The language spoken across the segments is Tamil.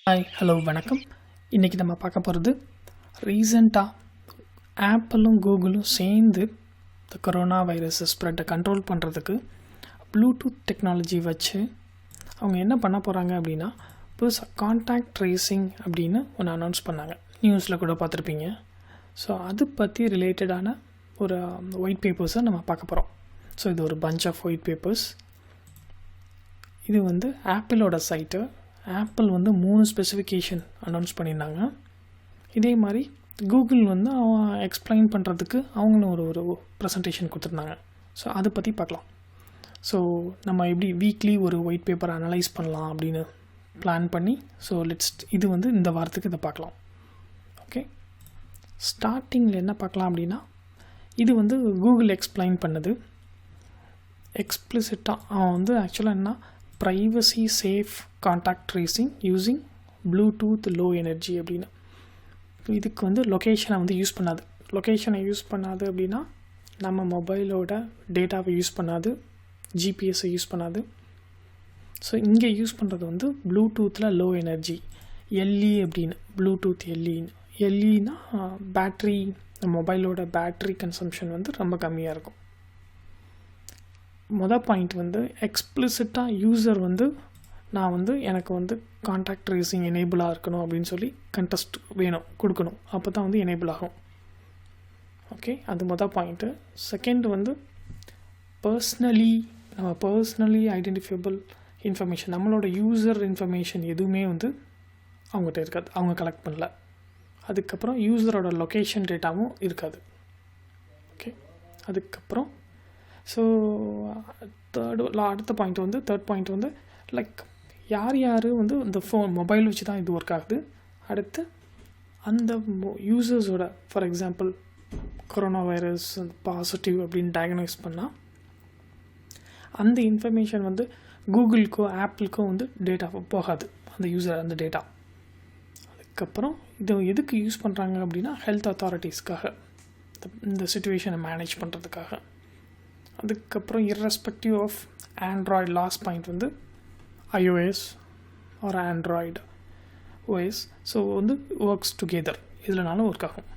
ஹாய் ஹலோ வணக்கம். இன்றைக்கி நம்ம பார்க்க போகிறது ரீசண்டாக ஆப்பிளும் கூகுளும் சேர்ந்து இந்த கொரோனா வைரஸ் ஸ்ப்ரெட்டை கண்ட்ரோல் பண்ணுறதுக்கு ப்ளூடூத் டெக்னாலஜி வச்சு அவங்க என்ன பண்ண போகிறாங்க அப்படின்னா புதுசாக கான்டாக்ட் ட்ரேசிங் அப்படின்னு ஒன்று அனௌன்ஸ் பண்ணாங்க. நியூஸில் கூட பார்த்துருப்பீங்க. ஸோ அது பற்றி ரிலேட்டடான ஒரு ஒயிட் பேப்பர்ஸை நம்ம பார்க்க போகிறோம். ஸோ இது ஒரு பஞ்ச் ஆஃப் ஒயிட் பேப்பர்ஸ். இது வந்து ஆப்பிளோட சைட்டு. ஆப்பிள் வந்து 3 ஸ்பெசிஃபிகேஷன் அனௌன்ஸ் பண்ணியிருந்தாங்க. இதே மாதிரி கூகுள் வந்து எக்ஸ்பிளைன் பண்ணுறதுக்கு அவங்களும் ஒரு ப்ரெசன்டேஷன் கொடுத்துருந்தாங்க. ஸோ அதை பற்றி பார்க்கலாம். ஸோ நம்ம எப்படி வீக்லி ஒரு ஒயிட் பேப்பரை அனலைஸ் பண்ணலாம் அப்படின்னு பிளான் பண்ணி இது வந்து இந்த வாரத்துக்கு இதை பார்க்கலாம். ஓகே, ஸ்டார்டிங்கில் என்ன பார்க்கலாம் அப்படின்னா, இது வந்து கூகுள் எக்ஸ்பிளைன் பண்ணது எக்ஸ்பிளிசிட்டாக. அவன் வந்து ஆக்சுவலாக என்ன, privacy safe contact tracing using Bluetooth low energy அப்படின்னு. இதுக்கு வந்து லொக்கேஷனை வந்து யூஸ் பண்ணாது. லொக்கேஷனை யூஸ் பண்ணாது அப்படின்னா நம்ம மொபைலோட டேட்டாவை யூஸ் பண்ணாது, ஜிபிஎஸ்ஸை யூஸ் பண்ணாது. ஸோ இங்கே யூஸ் பண்ணுறது வந்து ப்ளூடூத்தில் லோ எனர்ஜி, எல்இ அப்படின்னு. ப்ளூடூத் எல்இன்னு. எல்இனா பேட்ரி, மொபைலோட பேட்ரி கன்சம்ஷன் வந்து ரொம்ப கம்மியாக இருக்கும். மொதல் பாயிண்ட் வந்து எக்ஸ்பிளிசிட்டாக யூசர் வந்து நான் வந்து எனக்கு வந்து கான்டாக்ட் ட்ரேசிங் எனேபிளாக இருக்கணும் அப்படின்னு சொல்லி கண்டெஸ்ட் வேணும், கொடுக்கணும். அப்போ தான் வந்து எனேபிள் ஆகும். ஓகே, அது மொதல் பாயிண்ட்டு. செகண்ட் வந்து பர்சனலி ஐடென்டிஃபைபிள் இன்ஃபர்மேஷன், நம்மளோட யூசர் இன்ஃபர்மேஷன் எதுவுமே வந்து அவங்ககிட்ட இருக்காது, அவங்க கலெக்ட் பண்ணல. அதுக்கப்புறம் யூசரோட லொக்கேஷன் டேட்டாவும் இருக்காது. ஓகே, அதுக்கப்புறம் ஸோ அடுத்த பாயிண்ட் வந்து தேர்ட் பாயிண்ட் வந்து லைக் யார் வந்து இந்த மொபைல் வச்சு தான் இது ஒர்க் ஆகுது. அடுத்து அந்த யூசர்ஸோட, for example corona virus positive அப்படின்னு டயக்னைஸ் பண்ணால் அந்த இன்ஃபர்மேஷன் வந்து கூகுளுக்கோ ஆப்பிளுக்கோ வந்து டேட்டா போகாது, அந்த யூசர் அந்த டேட்டா. அதுக்கப்புறம் இதை எதுக்கு யூஸ் பண்ணுறாங்க அப்படின்னா ஹெல்த் அத்தாரிட்டிஸ்க்காக, இந்த சிச்சுவேஷனை மேனேஜ் பண்ணுறதுக்காக. அதுக்கப்புறம் irrespective of Android, last point வந்து iOS or Android OS. So வந்து ஒர்க்ஸ் டுகெதர், இதுலனாலும் ஒர்க் ஆகும்.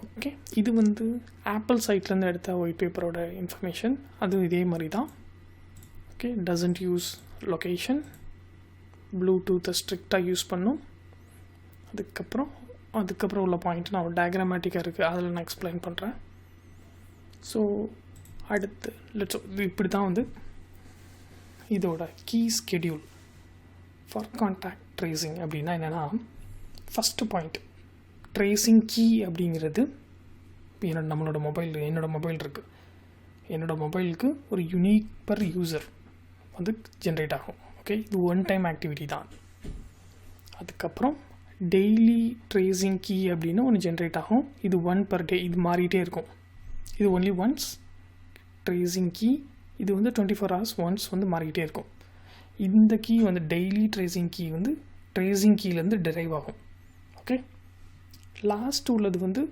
ஓகே, இது வந்து ஆப்பிள் சைட்லேருந்து எடுத்த ஒயிட் பேப்பரோட இன்ஃபர்மேஷன். அதுவும் இதே மாதிரி தான். ஓகே, டசன்ட் யூஸ் லொக்கேஷன், ப்ளூடூத்தை ஸ்ட்ரிக்டாக யூஸ் பண்ணும். அதுக்கப்புறம் உள்ள பாயிண்ட் நான் டயக்ராமேட்டிக்காக இருக்குது, அதில் நான் எக்ஸ்பிளைன் பண்ணுறேன். ஸோ அடுத்து இப்படி தான் வந்து இதோட key schedule for contact tracing அப்படின்னா என்னென்னா, ஃபஸ்ட்டு பாயிண்ட் ட்ரேசிங் கீ அப்படிங்கிறது. இப்போ என்னோட மொபைல் இருக்குது. என்னோடய மொபைலுக்கு ஒரு யூனிக் பர் யூசர் வந்து ஜென்ரேட் ஆகும். ஓகே, இது ஒன் டைம் ஆக்டிவிட்டி தான். அதுக்கப்புறம் டெய்லி ட்ரேசிங் கீ அப்படின்னு ஒன்று ஜென்ரேட் ஆகும். இது 1 per day, இது மாறிட்டே இருக்கும். இது ஒன்லி ஒன்ஸ் ட்ரேசிங் கீ. இது வந்து 24 hours ஒன்ஸ் வந்து மாறிக்கிட்டே இருக்கும். இந்த கீ வந்து டெய்லி ட்ரேசிங் கீ வந்து ட்ரேசிங் கீலேருந்து டெரைவ் ஆகும். ஓகே, லாஸ்ட் உள்ளது வந்து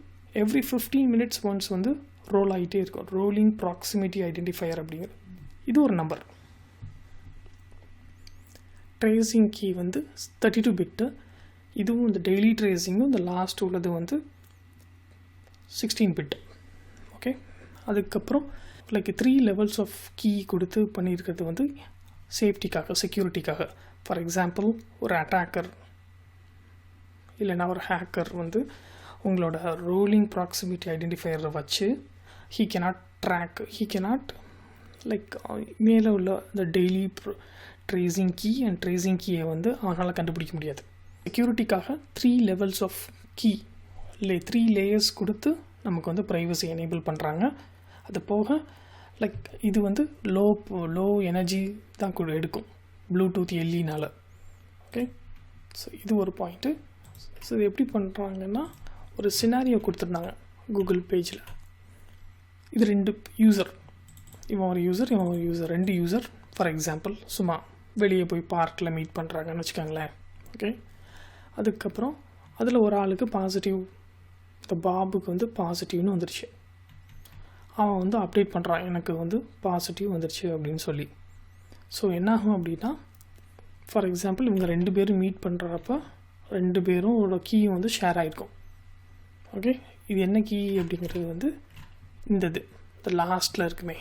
எவ்ரி 15 minutes ஒன்ஸ் வந்து ரோல் ஆகிட்டே இருக்கும். ரோலிங் ப்ராக்சிமிட்டி ஐடென்டிஃபையர் அப்படிங்கிறது இது ஒரு நம்பர். ட்ரேசிங் கீ வந்து 32 bit. இதுவும் இந்த டெய்லி ட்ரேசிங்கும் இந்த லாஸ்ட் உள்ளது வந்து 16 bit. ஓகே, அதுக்கப்புறம் லைக் 3 levels ஆஃப் கீ கொடுத்து பண்ணியிருக்கிறது வந்து சேஃப்டிக்காக, செக்யூரிட்டிக்காக. ஃபார் எக்ஸாம்பிள் ஒரு அட்டாக்கர் இல்லைன்னா ஒரு ஹேக்கர் வந்து உங்களோட ரோலிங் ப்ராக்சிமிட்டி ஐடென்டிஃபையரை வச்சு ஹீ கேனாட் லைக் மேலே உள்ள இந்த daily tracing key and tracing கீயை வந்து அவனால் கண்டுபிடிக்க முடியாது. செக்யூரிட்டிக்காக 3 levels ஆஃப் கீ 3 layers கொடுத்து நமக்கு வந்து ப்ரைவசி எனேபிள் பண்ணுறாங்க. அது போக லைக் இது வந்து லோ எனர்ஜி தான் எடுக்கும் ப்ளூடூத் எல்இனால். ஓகே, ஸோ இது ஒரு பாயிண்ட்டு. ஸோ இது எப்படி பண்ணுறாங்கன்னா, ஒரு சினாரியோ கொடுத்துருந்தாங்க கூகுள் பேஜில். இது 2 யூசர், இவன் ஒரு யூசர் 2 யூசர். ஃபார் எக்ஸாம்பிள் சும்மா வெளியே போய் பார்க்கில் மீட் பண்ணுறாங்கன்னு வச்சுக்கோங்களேன். ஓகே, அதுக்கப்புறம் அதில் ஒரு ஆளுக்கு பாசிட்டிவ், இந்த பாபுக்கு வந்து பாசிட்டிவ்னு வந்துடுச்சு. அவன் வந்து அப்டேட் பண்ணுறான், எனக்கு வந்து பாசிட்டிவ் வந்துடுச்சு அப்படின்னு சொல்லி. ஸோ என்னாகும் அப்படின்னா ஃபார் எக்ஸாம்பிள் இவங்க 2 பேரும் மீட் பண்ணுறப்ப 2 பேரோட கீயும் வந்து ஷேர் ஆகிருக்கும். ஓகே, இது என்ன கீ அப்படிங்கிறது வந்து இந்த லாஸ்ட்டில் இருக்குமே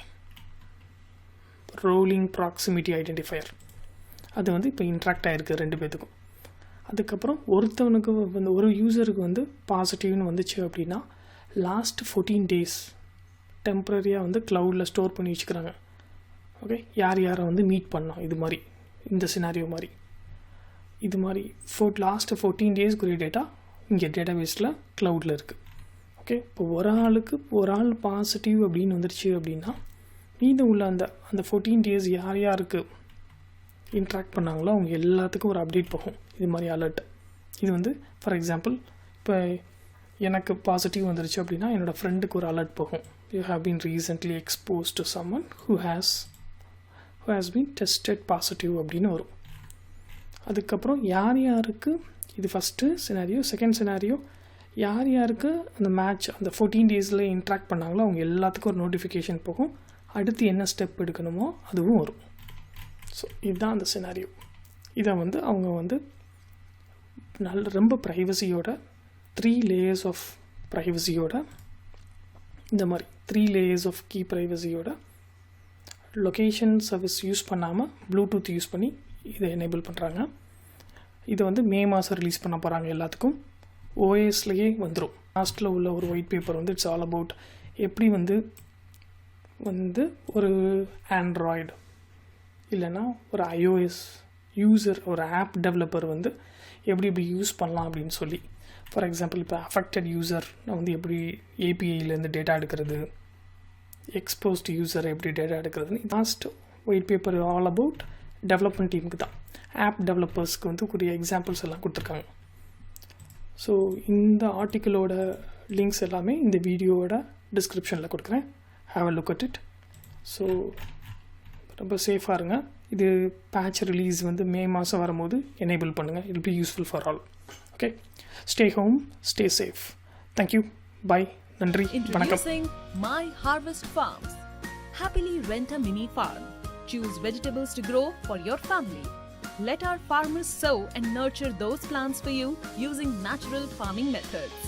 ரோலிங் ப்ராக்சிமிட்டி ஐடென்டிஃபையர், அது வந்து இப்போ இன்ட்ராக்ட் ஆகிருக்கு 2 பேத்துக்கும். அதுக்கப்புறம் ஒருத்தவனுக்கு வந்து ஒரு யூசருக்கு வந்து பாசிட்டிவ்னு வந்துச்சு அப்படின்னா லாஸ்ட் 14 days டெம்ப்ரரியாக வந்து க்ளவுடில் ஸ்டோர் பண்ணி வச்சுக்கிறாங்க. ஓகே, யார் யாரை வந்து மீட் பண்ணோம், இது மாதிரி இந்த சினாரியோ மாதிரி இது மாதிரி லாஸ்ட்டு 14 daysக்குரிய டேட்டா இங்கே டேட்டாபேஸில் க்ளவுடில் இருக்குது. ஓகே, இப்போ ஒரு ஆள் பாசிட்டிவ் அப்படின்னு வந்துருச்சு அப்படின்னா மீதம் உள்ள அந்த 14 days யார் யாருக்கு இன்ட்ராக்ட் பண்ணாங்களோ அவங்க எல்லாத்துக்கும் ஒரு அப்டேட் போகும், இது மாதிரி அலர்ட். இது வந்து ஃபார் எக்ஸாம்பிள் இப்போ எனக்கு பாசிட்டிவ் வந்துருச்சு அப்படின்னா என்னோடய ஃப்ரெண்டுக்கு ஒரு அலர்ட் போகும், you have been recently expose to someone who has been tested positive அப்படின்னு வரும். அதுக்கப்புறம் யார் யாருக்கு இது ஃபஸ்ட்டு சினாரியோ. செகண்ட் சினாரியோ யார் யாருக்கு அந்த மேட்ச் அந்த 14 daysல இன்ட்ராக்ட் பண்ணாங்களோ அவங்க எல்லாத்துக்கும் ஒரு நோட்டிஃபிகேஷன் போகும், அடுத்து என்ன ஸ்டெப் எடுக்கணுமோ அதுவும் வரும். ஸோ இதுதான் அந்த சினாரியோ. இதை வந்து அவங்க வந்து ரொம்ப ப்ரைவசியோட 3 layers ஆஃப் ப்ரைவசியோட இந்த மாதிரி 3 layers ஆஃப் கீ ப்ரைவசியோட லொக்கேஷன் சர்வீஸ் யூஸ் பண்ணாமல் ப்ளூடூத் யூஸ் பண்ணி இதை எனேபிள் பண்ணுறாங்க. இதை வந்து மே மாதம் ரிலீஸ் பண்ண போகிறாங்க எல்லாத்துக்கும். ஓஎஸ்லேயே வந்துடும். லாஸ்ட்டில் உள்ள ஒரு ஒயிட் பேப்பர் வந்து இட்ஸ் ஆல் அபவுட் எப்படி வந்து ஒரு ஆண்ட்ராய்டு இல்லைன்னா ஒரு iOS யூசர் ஒரு ஆப் டெவலப்பர் வந்து எப்படி யூஸ் பண்ணலாம் அப்படின்னு சொல்லி. ஃபார் எக்ஸாம்பிள் இப்போ அஃபெக்டட் யூசர் வந்து எப்படி ஏபிஐலேருந்து டேட்டா எடுக்கிறது, எக்ஸ்போஸ்ட் யூசர் எப்படி டேட்டா எடுக்கிறதுன்னு last white paper all about development டீமுக்கு தான். ஆப் டெவலப்பர்ஸ்க்கு வந்து கூடிய எக்ஸாம்பிள்ஸ் எல்லாம் கொடுத்துருக்காங்க. ஸோ இந்த ஆர்டிக்கிளோட லிங்க்ஸ் எல்லாமே இந்த வீடியோவோட டிஸ்கிரிப்ஷனில் கொடுக்குறேன். Have a look at it. So ரொம்ப சேஃபாக இருங்க. இது பேட்ச் ரிலீஸ் வந்து மே மாதம் வரும்போது எனேபிள் பண்ணுங்கள். It be useful for all. Okay, stay home, stay safe. Thank you, bye, நன்றி, வணக்கம். Introducing My Harvest Farms. Happily rent a mini farm. Choose vegetables to grow for your family. Let our farmers sow and nurture those plants for you using natural farming methods.